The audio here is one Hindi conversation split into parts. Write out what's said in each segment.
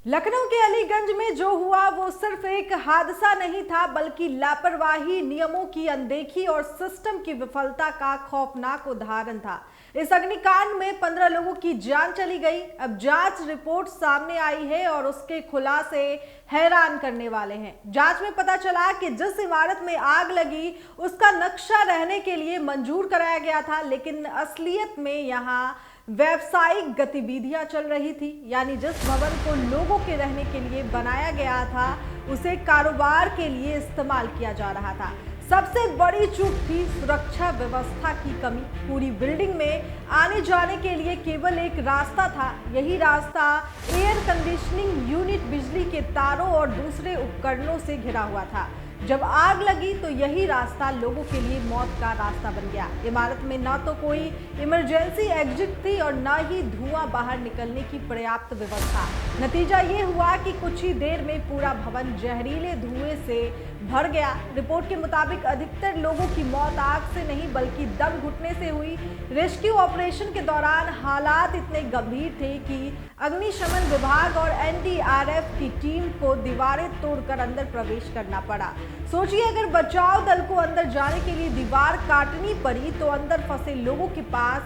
लखनऊ के अलीगंज में जो हुआ वो सिर्फ एक हादसा नहीं था, बल्कि लापरवाही, नियमों की अनदेखी और सिस्टम की विफलता का खौफनाक उदाहरण था। इस अग्निकांड में 15 लोगों की जान चली गई। अब जांच रिपोर्ट सामने आई है और उसके खुलासे हैरान करने वाले हैं। जांच में पता चला कि जिस इमारत में आग लगी उसका नक्शा रहने के लिए मंजूर कराया गया था, लेकिन असलियत में यहां व्यावसायिक गतिविधियां चल रही थी। यानी जिस भवन को लोगों के रहने के लिए बनाया गया था उसे कारोबार के लिए इस्तेमाल किया जा रहा था। सबसे बड़ी चूक थी सुरक्षा व्यवस्था की कमी। पूरी बिल्डिंग में आने जाने के लिए केवल एक रास्ता था। यही रास्ता एयर कंडीशनिंग यूनिट, बिजली के तारों और दूसरे उपकरणों से घिरा हुआ था। जब आग लगी तो यही रास्ता लोगों के लिए मौत का रास्ता बन गया। इमारत में न तो कोई इमरजेंसी एग्जिट थी और न ही धुआं बाहर निकलने की पर्याप्त व्यवस्था। नतीजा ये हुआ कि कुछ ही देर में पूरा भवन जहरीले धुएं से भर गया। रिपोर्ट के मुताबिक अधिकतर लोगों की मौत आग से नहीं बल्कि दम घुटने से हुई। रेस्क्यू ऑपरेशन के दौरान हालात इतने गंभीर थे कि अग्निशमन विभाग और एनडीआरएफ की टीम को दीवारें तोड़कर अंदर प्रवेश करना पड़ा। सोचिए, अगर बचाव दल को अंदर जाने के लिए दीवार काटनी पड़ी तो अंदर फंसे लोगों के पास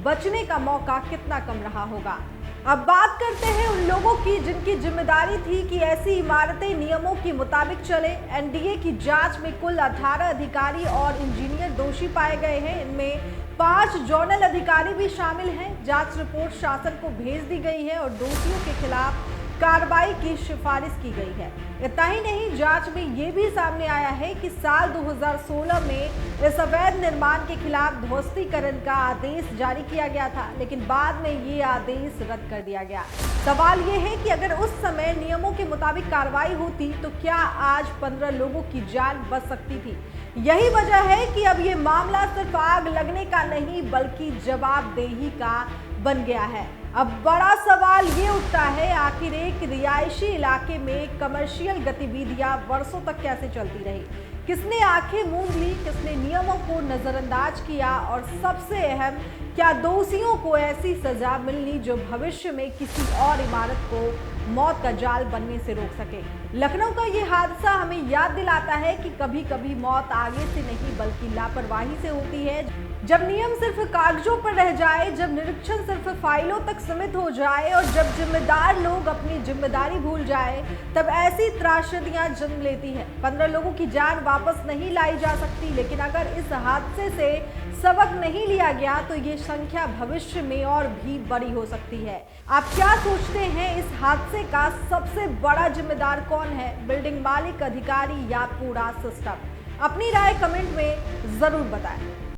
बचने का मौका कितना कम रहा होगा। अब बात करते हैं उन लोगों की जिनकी जिम्मेदारी थी कि ऐसी इमारतें नियमों के मुताबिक चले। एनडीए की जांच में कुल 18 अधिकारी और इंजीनियर दोषी पाए गए हैं। इनमें 5 जोनल अधिकारी भी शामिल हैं। जांच रिपोर्ट शासन को भेज दी गई है और दोषियों के खिलाफ कार्रवाई की सिफारिश की गई है। इतना ही नहीं, जांच में ये भी सामने आया है कि साल 2016 में इस अवैध निर्माण के खिलाफ ध्वस्तीकरण का आदेश जारी किया गया था, लेकिन बाद में ये आदेश रद्द कर दिया गया। सवाल ये है कि अगर उस समय नियमों के मुताबिक कार्रवाई होती तो क्या आज 15 लोगों की जान बच सकती थी। यही वजह है कि अब ये मामला सिर्फ आग लगने का नहीं बल्कि जवाबदेही का बन गया है। अब बड़ा सवाल ये उठता है, आखिर एक रिहायशी इलाके में कमर्शियल गतिविधियां वर्षों तक कैसे चलती रही? किसने आंखें मूंद ली? किसने नियमों को नजरअंदाज किया? और सबसे अहम, क्या दोषियों को ऐसी सजा मिलनी जो भविष्य में किसी और इमारत को मौत का जाल बनने से रोक सके? लखनऊ का ये हादसा हमें याद दिलाता है कि कभी कभी मौत आगे से नहीं बल्कि लापरवाही से होती है। जब नियम सिर्फ कागजों पर रह जाए, जब निरीक्षण सिर्फ फाइलों तक सीमित हो जाए और जब जिम्मेदार लोग अपनी जिम्मेदारी भूल जाए, तब ऐसी त्रासदियां जन्म लेती हैं। 15 लोगों की जान वापस नहीं लाई जा सकती, लेकिन अगर इस हादसे से सबक नहीं लिया गया तो ये संख्या भविष्य में और भी बड़ी हो सकती है। आप क्या सोचते हैं, इस हादसे का सबसे बड़ा जिम्मेदार कौन है? बिल्डिंग मालिक, अधिकारी या पूरा सिस्टम? अपनी राय कमेंट में जरूर बताएं।